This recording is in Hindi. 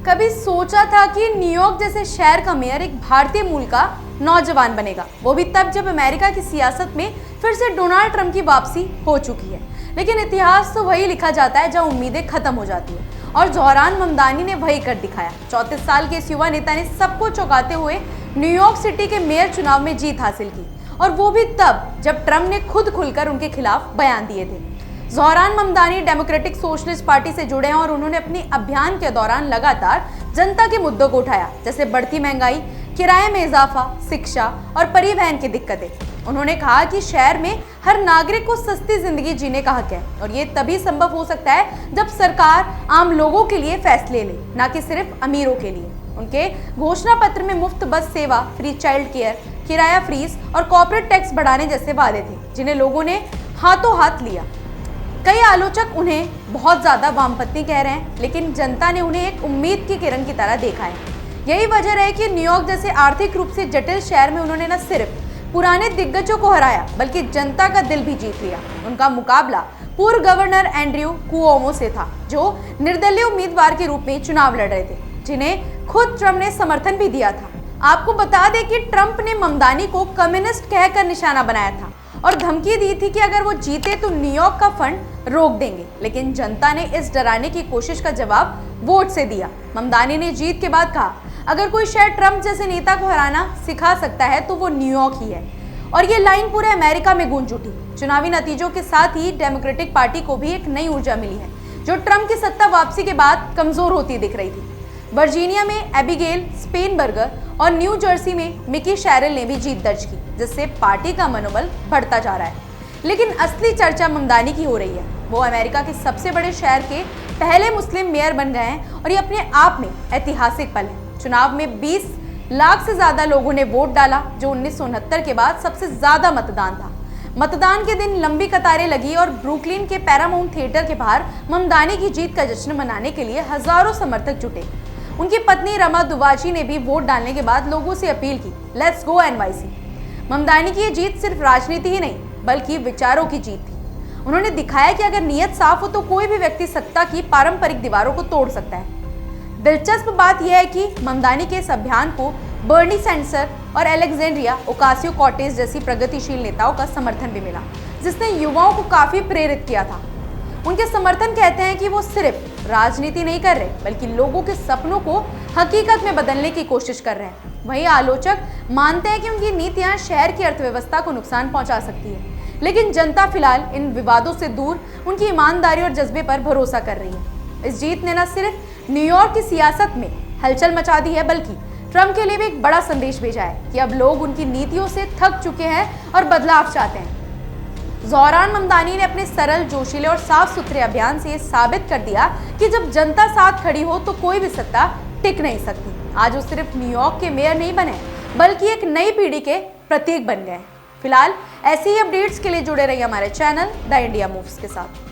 कभी सोचा था कि न्यूयॉर्क जैसे शहर का मेयर एक भारतीय मूल का नौजवान बनेगा, वो भी तब जब अमेरिका की सियासत में फिर से डोनाल्ड ट्रंप की वापसी हो चुकी है। लेकिन इतिहास तो वही लिखा जाता है जहां उम्मीदें खत्म हो जाती है, और ज़ोहरान ममदानी ने वही कर दिखाया। 34 साल के इस युवा नेता ने सबको चौंकाते हुए न्यूयॉर्क सिटी के मेयर चुनाव में जीत हासिल की, और वो भी तब जब ट्रंप ने खुद खुलकर उनके खिलाफ बयान दिए थे। Zohran Mamdani democratic socialist party से जुड़े हैं और उन्होंने अपने अभियान के दौरान लगातार जनता के मुद्दों को उठाया, जैसे बढ़ती महंगाई, किराए में इजाफा, शिक्षा और परिवहन की दिक्कतें। उन्होंने कहा कि शहर में हर नागरिक को सस्ती जिंदगी जीने का हक है, और ये तभी संभव हो सकता है जब सरकार आम लोगों के लिए फैसले ले, ना कि सिर्फ अमीरों के लिए। उनके घोषणा पत्र में मुफ्त बस सेवा, फ्री चाइल्ड केयर, किराया फ्रीज और कॉर्पोरेट टैक्स बढ़ाने जैसे वादे थे, जिन्हें लोगों ने हाथों हाथ लिया। कई आलोचक उन्हें बहुत ज्यादा वामपंथी कह रहे हैं, लेकिन जनता ने उन्हें एक उम्मीद की किरण की तरह देखा है। यही वजह है कि न्यूयॉर्क जैसे आर्थिक रूप से जटिल शहर में उन्होंने न सिर्फ पुराने दिग्गजों को हराया, बल्कि जनता का दिल भी जीत लिया। उनका मुकाबला पूर्व गवर्नर एंड्रयू कुओमो से था, जो निर्दलीय उम्मीदवार के रूप में चुनाव लड़ रहे थे, जिन्हें खुद ट्रंप ने समर्थन भी दिया था। आपको बता दें कि ट्रंप ने ममदानी को कम्युनिस्ट कहकर निशाना बनाया था और धमकी दी थी कि अगर वो जीते तो न्यूयॉर्क का फंड रोक देंगे, लेकिन जनता ने इस डराने की कोशिश का जवाब वोट से दिया। ममदानी ने जीत के बाद कहा, अगर कोई शहर ट्रंप जैसे नेता को हराना सिखा सकता है तो वो न्यूयॉर्क ही है, और ये लाइन पूरे अमेरिका में गूंज उठी। चुनावी नतीजों के साथ ही डेमोक्रेटिक पार्टी को भी एक नई ऊर्जा मिली है, जो ट्रंप की सत्ता वापसी के बाद कमजोर होती दिख रही थी। वर्जीनिया में एबिगेल स्पेनबर्गर और न्यू जर्सी में मिकी शेरिल ने भी जीत दर्ज की, जिससे पार्टी का मनोबल बढ़ता जा रहा है। लेकिन असली चर्चा ममदानी की हो रही है। वो अमेरिका के सबसे बड़े शहर के पहले मुस्लिम मेयर बन गए हैं, और ये अपने आप में ऐतिहासिक पल है। चुनाव में 20 लाख से ज्यादा लोगों ने वोट डाला, जो 1969 के बाद सबसे ज्यादा मतदान था। मतदान के दिन लंबी कतारें लगी और ब्रुकलिन के पैरामाउंट थिएटर के बाहर ममदानी की जीत का जश्न मनाने के लिए हजारों समर्थक जुटे। उनकी पत्नी रमा दुवाजी ने भी वोट डालने के बाद लोगों से अपील की, लेट्स गो एनवाईसी। ममदानी की ये जीत सिर्फ राजनीति ही नहीं, बल्कि विचारों की जीत थी। उन्होंने दिखाया कि अगर नीयत साफ हो तो कोई भी व्यक्ति सत्ता की पारंपरिक दीवारों को तोड़ सकता है। दिलचस्प बात यह है कि ममदानी के इस अभियान को बर्नी सैंडर्स और अलेक्जेंड्रिया ओकासियो-कॉर्टेज जैसी प्रगतिशील नेताओं का समर्थन भी मिला, जिसने युवाओं को काफी प्रेरित किया था। उनके समर्थन कहते हैं कि वो सिर्फ राजनीति नहीं कर रहे, बल्कि लोगों के सपनों को हकीकत में बदलने की कोशिश कर रहे हैं। वहीं आलोचक मानते हैं कि उनकी नीतियां शहर की अर्थव्यवस्था को नुकसान पहुंचा सकती है, लेकिन जनता फिलहाल इन विवादों से दूर उनकी ईमानदारी और जज्बे पर भरोसा कर रही है। इस जीत ने न सिर्फ न्यूयॉर्क की सियासत में हलचल मचा दी है, बल्कि ट्रंप के लिए भी एक बड़ा संदेश भेजा है कि अब लोग उनकी नीतियों से थक चुके हैं और बदलाव चाहते हैं। ज़ोहरान ममदानी ने अपने सरल, जोशीले और साफ सुथरे अभियान से ये साबित कर दिया कि जब जनता साथ खड़ी हो तो कोई भी सत्ता टिक नहीं सकती। आज वो सिर्फ न्यूयॉर्क के मेयर नहीं बने, बल्कि एक नई पीढ़ी के प्रतीक बन गए। फिलहाल ऐसी ही अपडेट्स के लिए जुड़े रहिए हमारे चैनल द इंडिया मूव्स के साथ।